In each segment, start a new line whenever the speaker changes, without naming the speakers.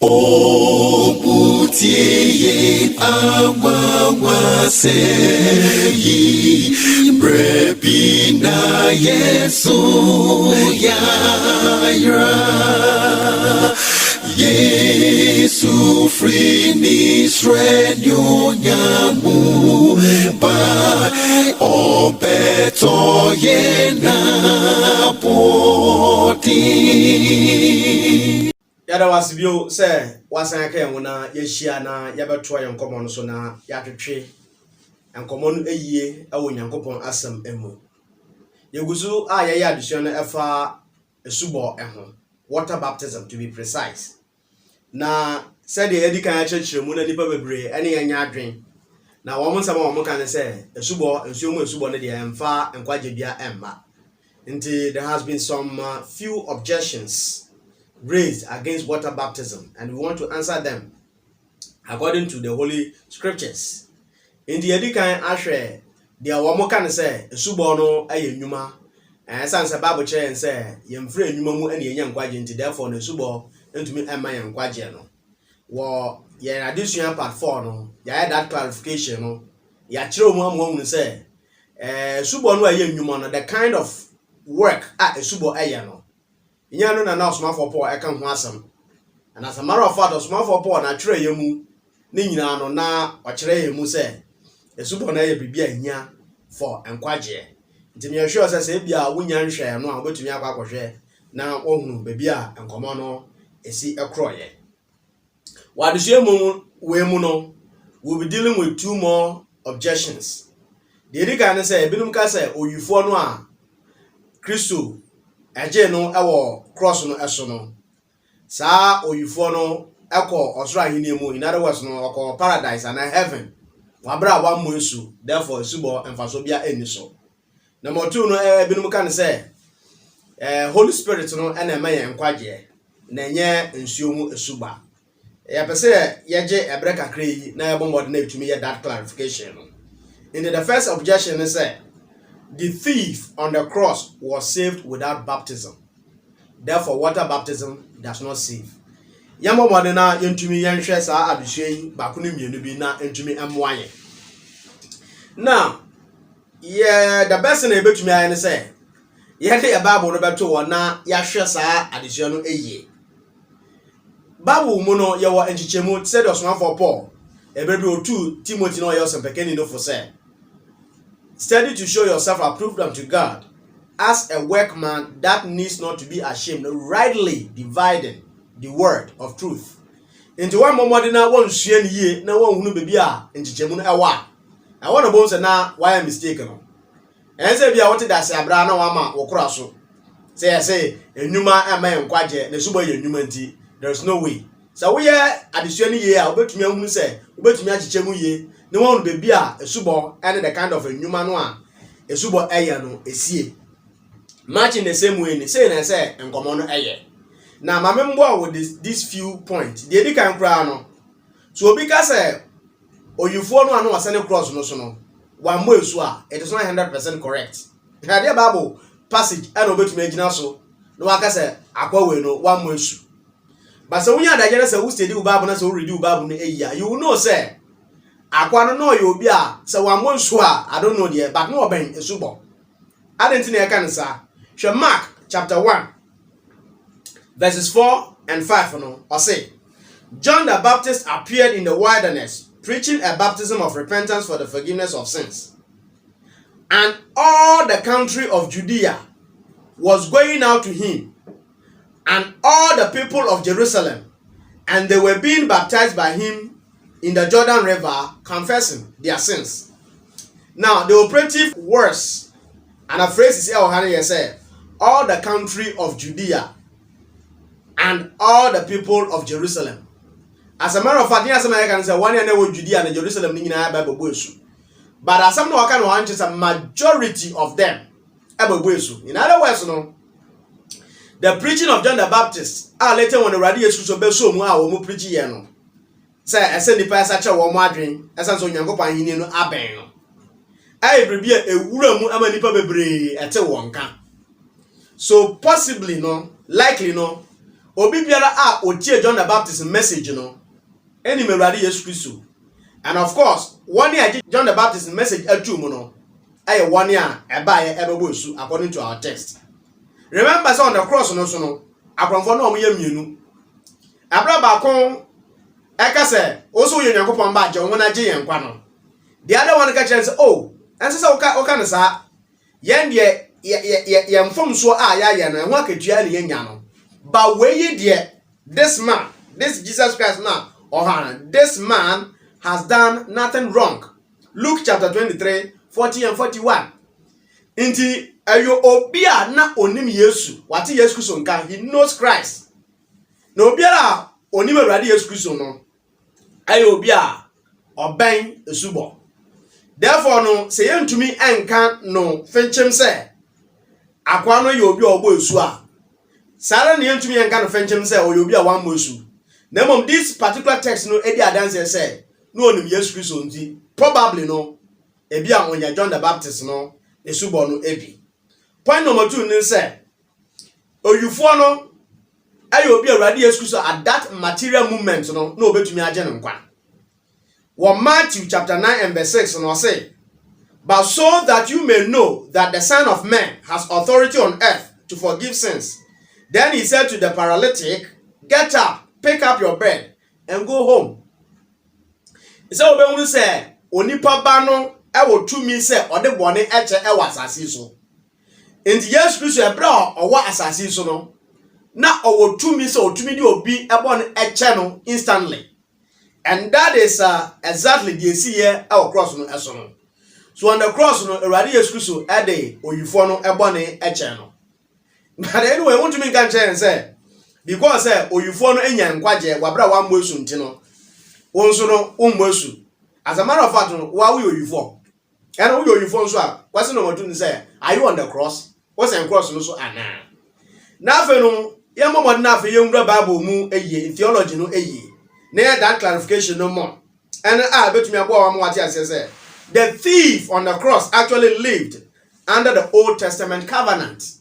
Obutie amawase brepina Yesu yayra Yesu frini srenyo nyamu ba obeto yena poti.
Yada wasibio se wasan ka na yehia na yabeto yenkomo no so na yatwetwe enkomo no eyie awo nyankopon asem emu yeguzu a yeye adusua no efa esubo eho water baptism to be precise na said the edikan achechiremu na nipa bebre ene yenya adwen na wo mo nsama wo mo kan se esubo ensuo mu esubo no de emfa enkwaje bia emma nti there has been some few objections raised against water baptism, and we want to answer them according to the Holy Scriptures. In the edikan ashre the woman can say esubo no aye nnwuma sanse Bible chair say yemfre nnwuma mu ene yenya nkwaje nti therefore no esubo ntumi emma yen nkwaje no wo ye addition part 4 no ya that clarification no ya kire mu amwo say esubo no aye nnwuma no the kind of work esubo aye no Inyano na now small for Paul I can asem. And as a matter of fact, small for Paul na tray yemu ni nyina no na okire yemu say esubo na ye bibia nya for enkwaje. Nti me sure say bia wonya nhwe no a obetumi akwakohwe na ohunu bebia enkomo no esi ekroye. Wadehye mu we mu no we'll be dealing with two more objections. The edikan say binum ka say oyufo no a Kristo eje no ewo cross no eso no sa oyufo no eko osoro ahini mu in other words no oko paradise and heaven wabra wa mu esu therefore esubo emfaso bia eni so number 2 no binum kan say Holy Spirit no ena ema ye nkwaje na enye nsuo mu esuba ya pese yeje ebre kakra yi na yebo mod na etumi ye that clarification no. In the first objection is say the thief on the cross was saved without baptism. Therefore, water baptism does not save. Yamo modena yentumi yenhwe sa aduhwe bakunu mienu bi na entumi emwaye. Now, the best thing ebetumi aye ne say, ye de Bible no beto wo na yahwe sa aduhwe no eye. Bible mu no ye wo enchichemu said osmanfo Paul, ebebi otu Timothy no ye osempekeni no for say. Study to show yourself approved unto God as a workman that needs not to be ashamed, rightly dividing the word of truth. Into one moment na one suen ye na one hunu bebi a nchichemu no ewa. I want to bones na why I mistaken no. En say bia wote da se abra na wa ma wokora so. Say enwuma ema enkwaje na subo ye enwuma nti there is no way. So we adesua ni ye a obetumi ahunu say obetumi achichemu ye. No one baby a esubo and the kind of enwuma no a esubo eye no esie match in the same way ni say na say enkomo no eye na mamembo with these few points the edikan kra no so obi ka say oyufo no anu asane cross no so no one mo esu a it is not 100% correct na the Bible passage and obetumi agina so no aka say akwa we no one mo esu but so when you adagere say who study Bible na say who read Bible no eye you will know say akwa no yo obi a se wammo nso a I don't know there but no oben esubo adenti na e kan sa hwe Mark chapter 1 verses 4 and 5 no or say John the Baptist appeared in the wilderness preaching a baptism of repentance for the forgiveness of sins, and all the country of Judea was going out to him, and all the people of Jerusalem, and they were being baptized by him in the Jordan River, confessing their sins. Now, the operative words and a phrase is here, say, all the country of Judea and all the people of Jerusalem. As a matter of fact, yes, I can say one year with Judea and Jerusalem, but as some no can want a majority of them. In other words, no, the preaching of John the Baptist, later when the radius was so more preaching, no. Say aseni pa sacha wo mo adwen esanso nyankopan hini no aben no ai brebia ewura mu ama nipa bebre ete wonka so possibly no likely no obi biara a otie John the Baptist message no eni Awurade Yesu Kristo. And of course, one year John the Baptist message atu mu no aye 1 year ebaye ebebo esu according to our text. Remember say on the cross no so no akronfo no omoye mienu. Abra ba kon eka say oso ye Nyankopon ba je wona je yen kwa no. The other one ka say oh, ense say oka no sa yen de ye mfom so a ya no ho akatua ne yenya no. But we de this man, this Jesus Christ now, this man has done nothing wrong. Luke chapter 23, 40 and 41. Inti ayo obia na onim Yesu. Wati Yesu Kristo nka, he knows Christ. No obia onim Awurade Yesu Kristo no. Ayo obia oben esubo. Therefore no se yentumi enka no fenchem se akwa no ye obi obo esu a. Sara ne yentumi enka no fenchem se obi a wan mosu. Na mom this particular text no edi adanse say no onim Yesu Kristo nti probably no ebi a onya John the Baptist no esubo no ebi. Point number 2 ni say oyufo no ayo obi Awurade Yesu Kristo at that material moment no obetumi age no nkwa. Matthew chapter 9 and verse 6 no say, but so that you may know that the Son of Man has authority on earth to forgive sins. Then he said to the paralytic, get up, pick up your bed and go home. He said obehunu say onipa ba no ewo tumi say ode bone eche ewa asase so. Enti Yesu Kristo ebra owa asase so no na owo tumi say otumi di obi ebone eche no instantly. And that is exactly the see here our cross no eso no. So on the cross no Awurade Yesu Kristo ade oyifo no ebone eche no. But anyway, want to make can say because oyifo no enya nkwaje wabra wa mmosu nti no wonso no ummosu. As a matter of fact no wa we oyifo. And we oyifo nso a kwase no modu ni say are you on the cross? What's the cross no so ana. Na fe no ye momod na fe ye nwura Bible mu eye theology no eye. Na that clarification no more. And betumi abo wa mo ati ase say the thief on the cross actually lived under the Old Testament covenant.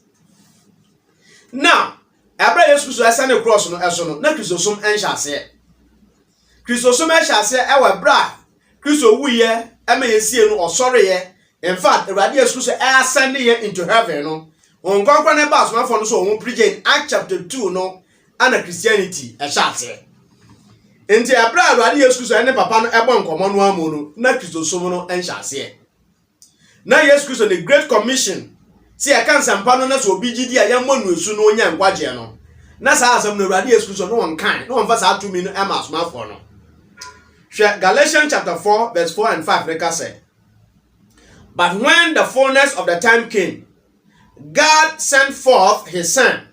Now, Abra Yesu Kristo asa ne cross no eso no na Kristosom enhyase. Kristosom enhyase ewe bra Kristo wuye ema yesie no osore ye. In fact, Awurade Yesu Kristo ascend ye into heaven no. Onkonkwa ne ba so no so won preach in Acts chapter 2 no ana Christianity enhyase. Enti Abra Awurade Yesu Kristo ene papa no ebo nkomo no amu no na Kristosom no enhyase. Na Yesu Kristo the Great Commission si aka nsampa no na so obi gidi a yamonu esu no onya nkwaje no na saa asem no Awurade Yesu Kristo no wonkan no wonfa saa tumi no ema asomafo no hwe Galatians chapter 4 verse 4 and 5 reka say, but when the fullness of the time came, God sent forth his son,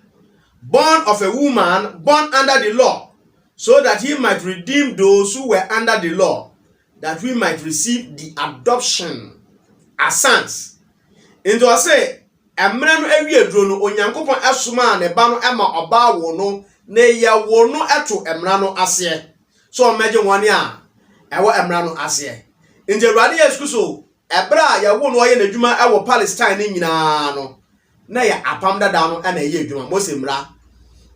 born of a woman, born under the law, so that he might redeem those who were under the law, that we might receive the adoption as sons. Into I say emre no awiedro no Onyankopon esoma ne ba no ema oba wo no na ye wo no eto emra no ase. So meje woni a ewo emra no ase. Nje Awurade Yesu Kristo ebra ye wo no ye n'adwuma ewo Palestine ni nyina no na ye apam dada no na ye adwuma Mose mra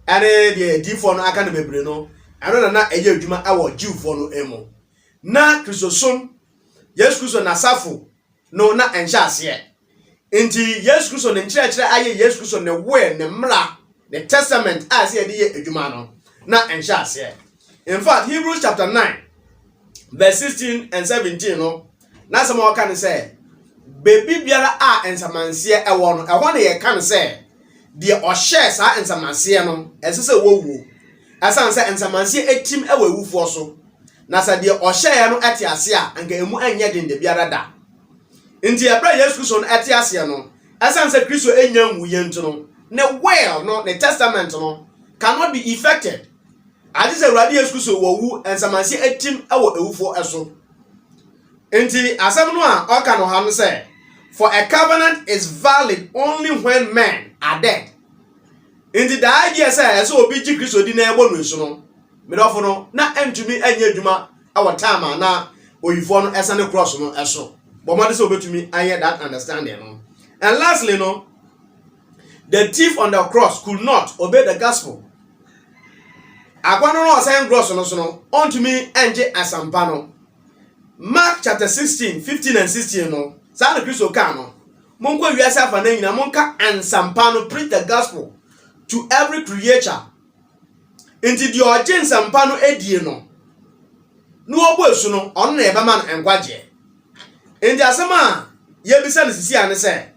ene de difo no aka no bebre no eno na ye adwuma ewo Jewfo no emo na Kristosom Yesu Kristo na safo no na enhya ase. Inti Yesu Kristo ne nkyerɛkyerɛ aye Yesu Kristo ne we ne mra the testament as ye de ye adwuma no na enhya ase. In fact, Hebrews chapter 9 verse 16 and 17 no na some o kan say baby biara a ensamanse ewo no ehwo ne ye kan say de o share sa ensamanse no esese wo wu asan say ensamanse etim ewo ewufo so na sa de o share no ete ase a anka emu anye de biara da. Inti Abra Yesu Kristo no ete ase no asan say Kristo enya nwuye nto no ne well no the testament no cannot be effected. Adi say Awurade Yesu Kristo wo wu ensamanse etim ewo ewufo eso. Inti asem no a oka no ha no say for a covenant is valid only when men are dead. Inti the idea say so obi ji Kristo di na ebo no eso no medofo no na entumi anya adwuma awo time na oyifo no esa ne cross no eso. But man so betumi aye that understanding no. And lastly no, the thief on the cross could not obey the gospel. Akwano no osan gross no so no ontumi enje asampa no. Mark chapter 16, 15 and 16 no. Sa na Kristo ka no. Monko wiase afa na nyina monka ansampa no, preach the gospel to every creature. Inti di oje ansampa no edie no. No obo esu no ono na eba man enkwaje. Inti asema ye bisa ne sisi ane say,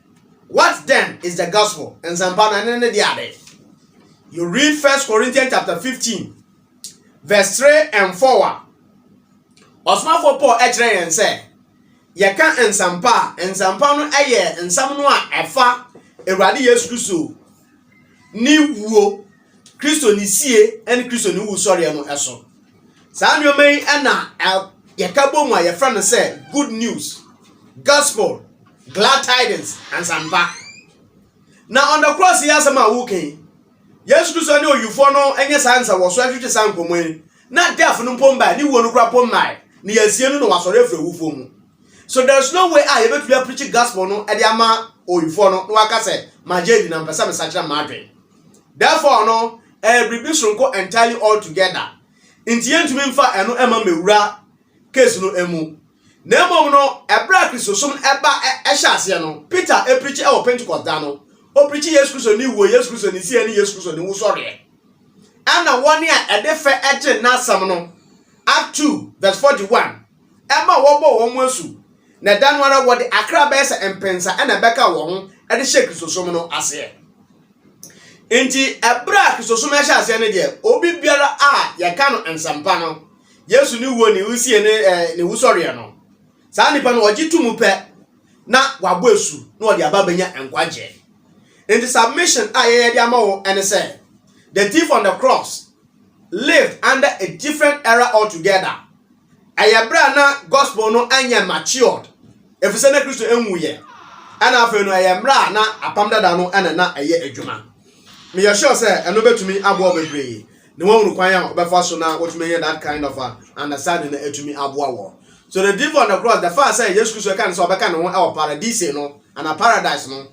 what then is the gospel? Ansampa no ne di ade. You read 1 Corinthians chapter 15 verse 3 and 4. Osman for Paul echere yen say, ye kan ensampa no eye ensam no a efa Ewurade Yesu Kristo ni wuo, Kristo ni sie en Kristo ni wu sori no eso. Sa nyomen na ye ka bomu a ye fra no say good news, gospel, glad tidings ensampa. Now on the cross he has a wuken. Yesu Kristo ni oyufo no enye sansa wo so ahwehwe sankomwe. Na death no pomba ni wo no kura pomai. Ni yasie no wasore afre wufo mu. So there's no way I ever to preach gospel no e de ama oyufo no waka say majedi na mpesa mesachira madwe. Therefore no bibi entirely all together. Inti yentumi mfa eno ema mewura case no emu. Na emom no ebra Kristo som eba ehya ase no Peter preach e wo Pentecost da no. O preach Yesu Kristo ni wo, Yesu Kristo ni sie ni Yesu Kristo ni wo sore. Ana woni a edefe eje na asam no Act 2 verse 41. Emma wobo wo mu asu. Na dan wara wo de akra ba ese empensa na beka wo ho e de shake Kristo som no ase. Enti ebra Kristo som ehya ase ne de obi biara a ye ka no ensampa no Yesu ni wo ni usie ne wo sore no. Sa nipa no ogi tumu pe na wabo asu na odi aba benya enkwaje. In the submission, and say, the thief on the cross lived under a different era altogether. Ayabra gospel no anya matured. If you send a Christo emuye, and after no ayamra na apamda dano and na aye ejuma. Me assure say, and over to me abo bebre. The one who require before now what may that kind of understanding to me abo. So the thief on the cross, the first say, yes, Christo can so back on our paradise no and a paradise no.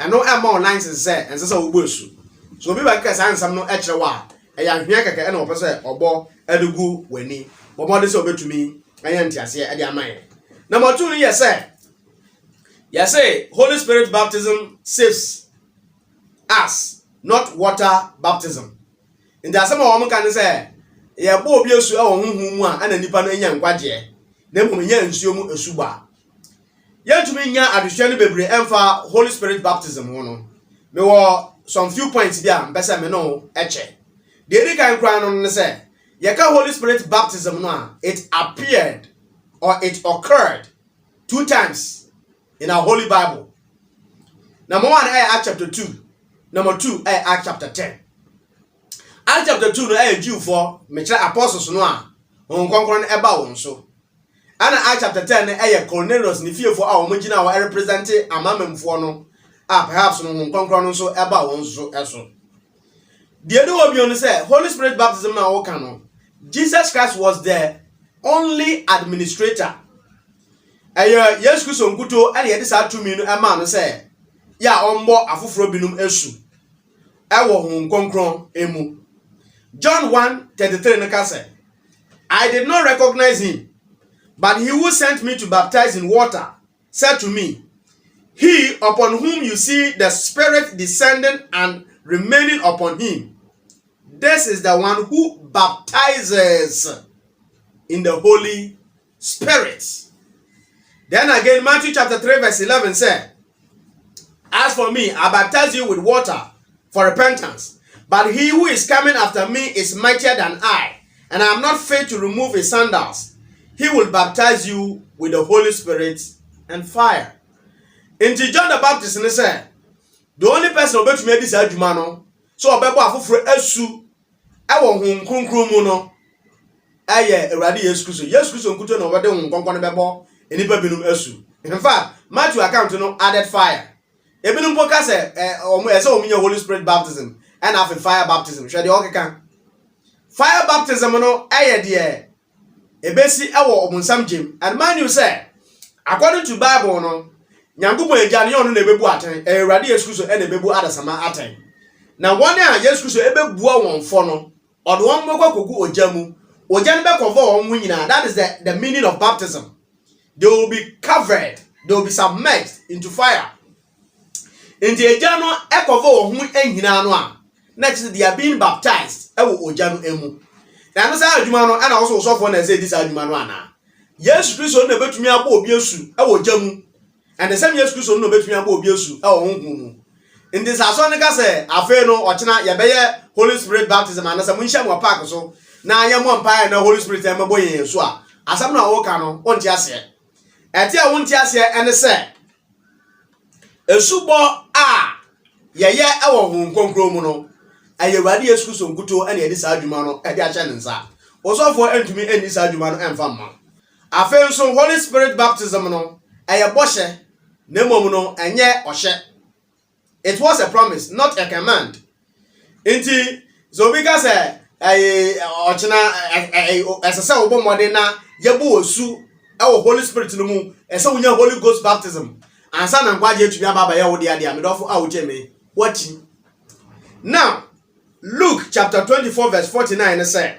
And no more lines say and so busu. So be back as answer no extra wa. A young Yakaka and opposite or bo edugu weni. But what is over to me? I am Tiasia at your mind. Number 2, yes, say Holy Spirit baptism saves us, not water baptism. In the summer woman can say, ya bo bi osu e wo honhum a na nipa no enya nkwaje. Na mu nya nsuo mu esuba. Yentumi nya adehwe no bebre emfa Holy Spirit baptism ho no. Me wo some few points bia mpesa me no eche. The edi kan kran no ne say, ye ka Holy Spirit baptism no a it appeared or it occurred 2 times in our Holy Bible. Number 1 Acts chapter 2. Number 2 Acts chapter 10. Acts chapter 2 no Jew for me kira apostles no a won konkron eba won so. Ana Acts chapter 10 Cornelius ni fiefo a omugina wa represent amamemfo no perhaps no konkron no so eba won so eso. The other one say Holy Spirit baptism na wo kan no. Jesus Christ was the only administrator. Yes Kristo nkuto ene yede sa tumi no ema no say ya ombo afoforo binum esu. Ewo hon konkron emu. John 1:33 no ka say, I did not recognize him. But he who sent me to baptize in water said to me, he upon whom you see the Spirit descending and remaining upon him, this is the one who baptizes in the Holy Spirit. Then again, Matthew chapter 3 verse 11 said, as for me, I baptize you with water for repentance. But he who is coming after me is mightier than I, and I am not fit to remove his sandals. He will baptize you with the Holy Spirit and fire. Into John the Baptist said, the only person who made this adjumano, so obebo afoforo esu, ewo hum kronkron mu no, Ewurade Yesu Kristo. Yesu Kristo nkuto no wede hum konkon bebo enipa binum esu. In fact, Matthew account no added fire. Ebinum poka say omunya Holy Spirit baptism and after fire baptism. Hwe de okeka. Fire baptism no de ebesi ewo omunsam gym. And man you say, according to Bible no, Nyankopon agya ne ono na ebebu aten, Ewurade Yesu Kristo e na ebebu adasama aten. Na wone a Yesu Kristo ebebua won fo no, Or the one more kugu ojamu. Ojan be cover on winina. That is the meaning of baptism. They will be covered, they will be submerged into fire. In the ejano e cover on enhina no a. Next they are being baptized. E wo ojanu emu. Na no say adwuma no and also so for na say this adwuma no ana. Yes Christ na betumi abo obi asu e wo jamu. And the same yes Christ no betumi abo obi asu e wo honhum mu. In this asonica say afa no ochina ye beye Holy Spirit baptism and say munhia mo park so na ye mo mpa na Holy Spirit e mabo yen so a asam na wo ka no onti ase. Eti a wonti ase ene say esubo a ye e wo hon konkro mu no ayewade Yesu Kristo nkuto ene edi sa adwuma no edi a che nsa osofo entumi eni sa adwuma no emfa mma afen so Holy Spirit baptism no eye boshe na mom no enye ohye. It was a promise, not a command. Inti so because ochina esese obo mode na yebo osu e wo Holy Spirit no mu ese wonya Holy Ghost baptism ansa na ngwaje etumi ababa ya wo de ade amedofo a wo cheme wachi. Now Luke chapter 24 verse 49 say,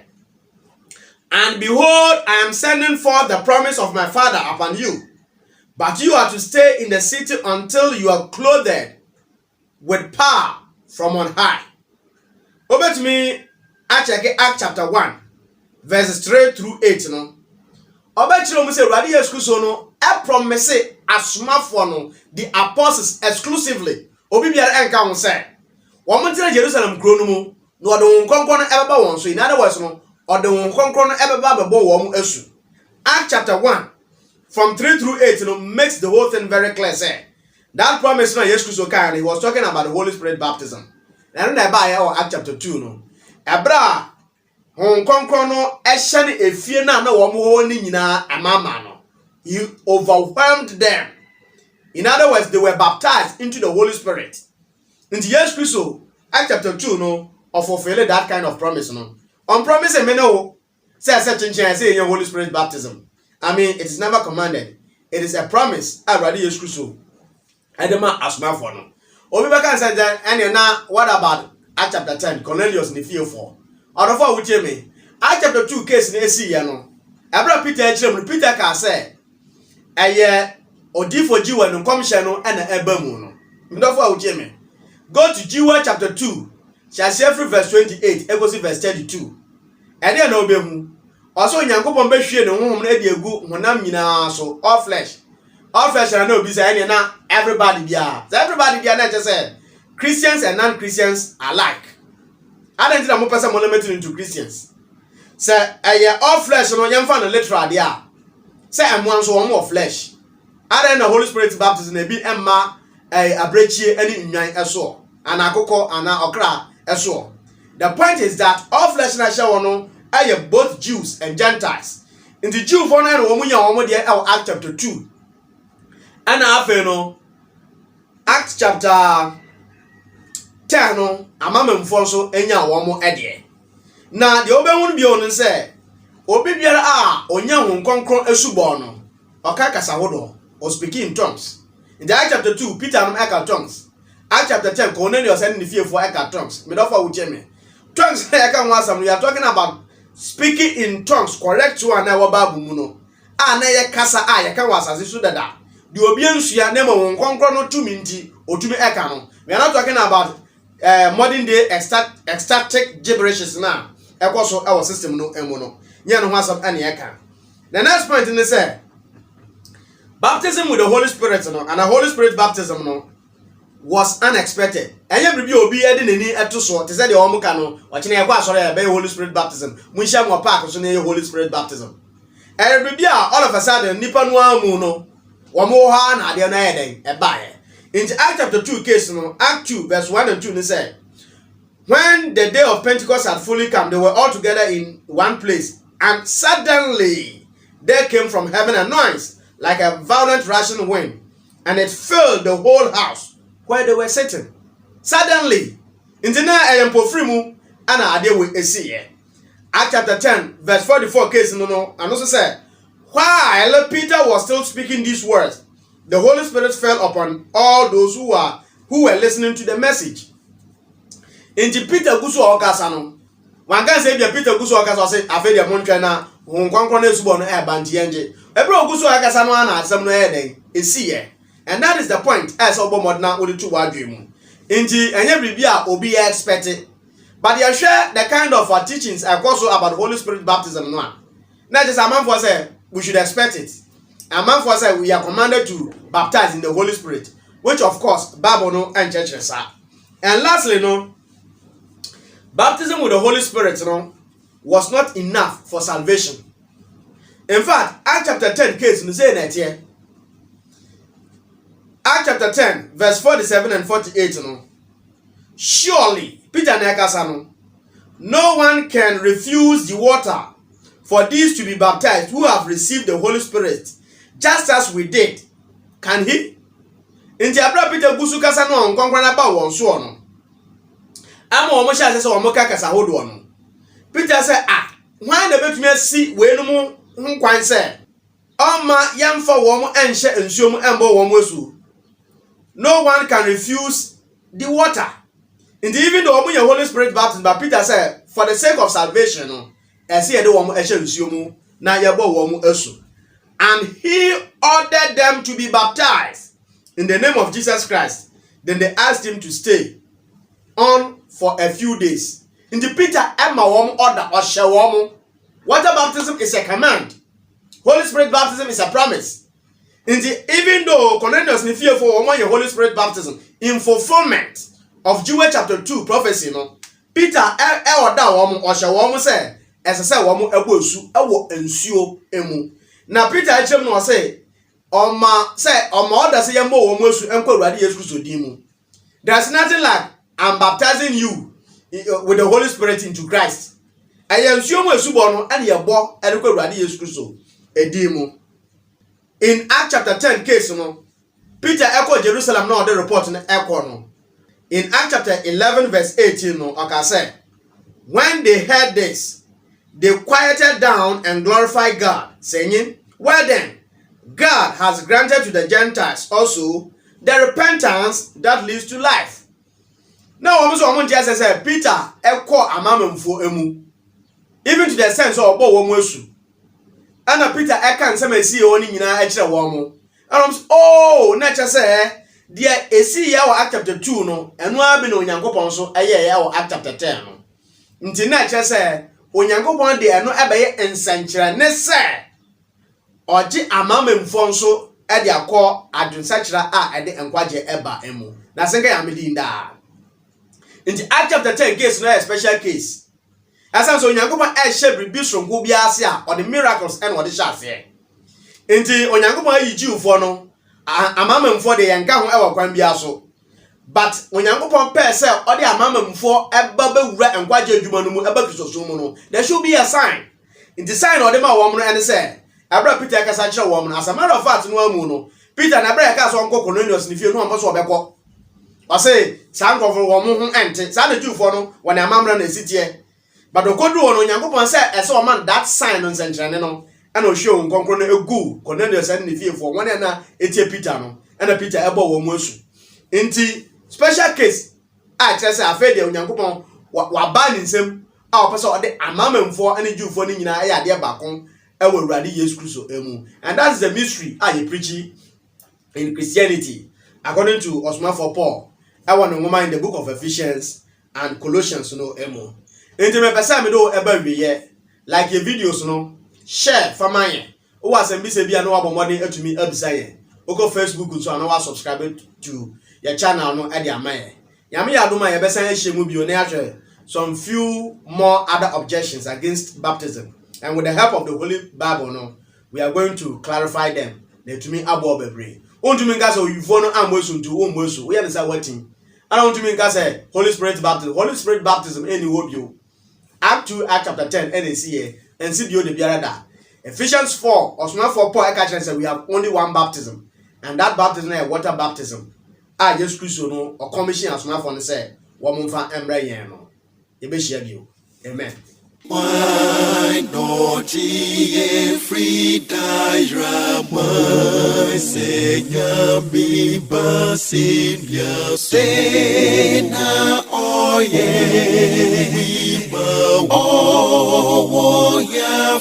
and behold, I am sending forth the promise of my Father upon you, but you are to stay in the city until you are clothed with power from on high. Over to me, I check Act chapter 1 verses 3 through 8 no. Over to me say Radi Yesu no e promise asomafo no the apostles exclusively. Obi biara enka ho say woman tell Jerusalem kro no mu no de won konkon no ebeba won so in other words no or de won konkon no ebeba bebo won asu. Act chapter 1 from 3 through 8 no makes the whole thing very clear say that promise na Jesus Christ kind he was talking about the Holy Spirit baptism. And na ba ya Act chapter 2 no ebra hon konkon no ehye ne efie na wo mo ho ni nyina amama no he overwhelmed them. In other words, they were baptized into the Holy Spirit. In Jesus Christ Act chapter 2 no of fulfill that kind of promise no. On promise me no say say Holy Spirit baptism. I mean it is never commanded. It is a promise. I ready Jesus Christ. Edema asmafo no. Obi baka say and na what about Act chapter 10 Cornelius ni fear for. Odofo wuche me. Act chapter 2 case na esi ye no. Abra Peter echirem Peter ka say eye odifo jiwa no komhye no na eba mu no. Ndofo wuche me. Go to Joel chapter 2. Shall see every verse 28 egosi verse 32. Ede na obehu. Oso Nyankopon behwie ne honhom na edi egu honam nyina so all flesh. All flesh and no be say na everybody bia. So everybody bia na just say Christians and non-Christians alike. I don't think I'm person monumental into Christians. Say all flesh no yemfa no literal dia. Say am one so one more flesh. I don't know Holy Spirit baptism e bi emma abrechie ani nwan eso. Ana akoko ana okra eso. The point is that all flesh na share no both Jews and Gentiles. In the Jew for na wo munya wo mo de Act chapter 2. And afe no Act chapter 10 no amamemfo so enya wo mo ede. Na de obehun bi onu se obi biara a onya hu konkron esubo no oka kasa hodo or speaking in tongues. In the Act chapter 2 Peter no eka tongues. Act chapter 10 Cornelius and the fear for eka tongues. Me do for ucheme. Tongues eka wasam we are talking about speaking in tongues correct one na wo Bible mu no. Na ye kasa ye ka wasase so dada. The obi ensua na ma won konkron no tumi nti otumi eka no. We are not talking about modern day ecstatic gibberishes na ekoso our system no emu no. Nya no hasam ane eka. The next point in say baptism with the Holy Spirit no and the Holy Spirit baptism no was unexpected. Enye bibi obi ede nani eto so te say de omo ka no o kine ekwa asore ya be Holy Spirit baptism. Munhia mo park so na Holy Spirit baptism. Bibi all of a sudden nipa no amu no womo ha na ade na eden e bae. In Act chapter 2 case no Act 2 verse 1 and 2 they say when the day of Pentecost had fully come they were all together in one place and suddenly there came from heaven a noise like a violent rushing wind and it filled the whole house where they were sitting. Suddenly into na empofrimu ana ade we esiye. Act chapter 10 verse 44 case no and also said while Peter was still speaking these words the Holy Spirit fell upon all those who were listening to the message. Inti Peter gusu okasa no One can say Peter Guso Akasa say Avedia Montana, whom Concron is born air bantienge. A bro Guso Akasana, some no heading, is see. And that is the point, as Obomodna would do a dream. Indeed, and every year will be expected. But you share the kind of teachings also about Holy Spirit baptism. Not just a man for say we should expect it. A man for say we are commanded to baptize in the Holy Spirit, which of course Bible no and churches are. And lastly, no, baptism with the Holy Spirit was not enough for salvation. In fact, Acts chapter 10 case we say that here. Acts chapter 10, verse 47 and 48. Surely, Peter Nekasano, no one can refuse the water for these to be baptized who have received the Holy Spirit, just as we did. Can he? In the Abra Peter Busukasano on Concranaba one so on. I'm almost as a Mokaka Sahodo. Peter said, why the bet me see when no quite say, oh, my young for woman and share and show and bo womosu. No one can refuse the water. Indeed, even though your Holy Spirit baptism, but Peter said, for the sake of salvation, as he had a woman, and he ordered them to be baptized in the name of Jesus Christ. Then they asked him to stay on for a few days. In the Peter Emma order or shawamu. Water baptism is a command. Holy Spirit baptism is a promise. Even though Cornelius ni fear for your Holy Spirit baptism in fulfillment of Joel chapter 2 prophecy, Peter order woman or shawamu say, as I say, woman ebosu ewo ensuo emu. Now Peter echem no say, Oma order say yambo womosu enko Awurade Yesu Kristo dimu. There's nothing like I'm baptizing you with the Holy Spirit into Christ. Ayensuo mo esubo no ane yebo enko Awurade Yesu Kristo edimu. In Acts chapter 10 case, Peter echo Jerusalem now the report in echo no. In Acts chapter 11 verse 18 okay say, when they heard this, they quieted down and glorified God, saying, well then, God has granted to the Gentiles also the repentance that leads to life. Now almost just say Peter echo amamemfo emu, even to the sense of bo womosu. And Peter ekan say me see oni nyina e kire wo mo. And oh, na che say dia esi ya wa Act chapter 2 no, eno abi na Onyankopon so eye ya wa Act chapter 10 no. Nti na che say Onyankopon de eno ebeye ensankyere ne say oji amamemfo nso e de akọ adwensakyera a e de enkwaje eba emu. Na senka ya medi nda. Nti Act chapter 10 case no a special case. Asan so Onyankopon e hye bribi sonko bia ase a o the miracles and o the shase. Nti Onyankopon ayi Jewfo no amamemfo de yenka ho e wakwan bia so. But Onyankopon pe se o de amamemfo eba bewura enkwaje adwuma no mu eba Kristo mu no. There should be a sign. Nti sign o de ma wo mo no ene se Abra Peter kasa kire wo mo. As a matter of fact no amu no. Peter na abra ka so onko Cornelius ni fie no ambo so obekọ. O say sankofo wo mo ho ente. Sa na Jewfo no wo na amamra na esitie. But the code one Onyankopon say ese o man that sign on sentrane no and o show nkonkro no egu Cornelius and ne fie for one na etie Peter no and Peter ebo wo mu asu. Nti special case a tell say afa de Onyankopon wa ba ni nsem a o pese o de amamemfo and Jewfo ni nyina ya de bakon e wo Awurade Yesu Kristo emu. And that is the mystery I preach in Christianity according to Osman for Paul. I want to woman in the book of Ephesians and Colossians no emu. Enti me pesa me do eba wiye like your videos no share for mine. O wasem bi se bia no abomode atumi abisa ye. O go Facebook so na wa subscribe to your channel no e dia amaye. Yame ya doma ye besan ehye mu bio na ya some few more other objections against baptism. And with the help of the Holy Bible no, we are going to clarify them. Na tumi abo bebre. Ontumi nka so yufo no amwesu ntu o mwesu. We understand what thing. And ontumi nka say Holy Spirit baptism. Holy Spirit baptism any wo bio. Act 2 Act chapter 10 and see here and see the biara. Ephesians 4 or small 4 Paul Ekachen say we have only one baptism, and that baptism is water baptism. Jesus Christ no or commission as small for say womanfa emra yen no. Ebe share bio. Amen.
Why not ye free diorama Senya biba Silvia Sena oye Oh, yeah,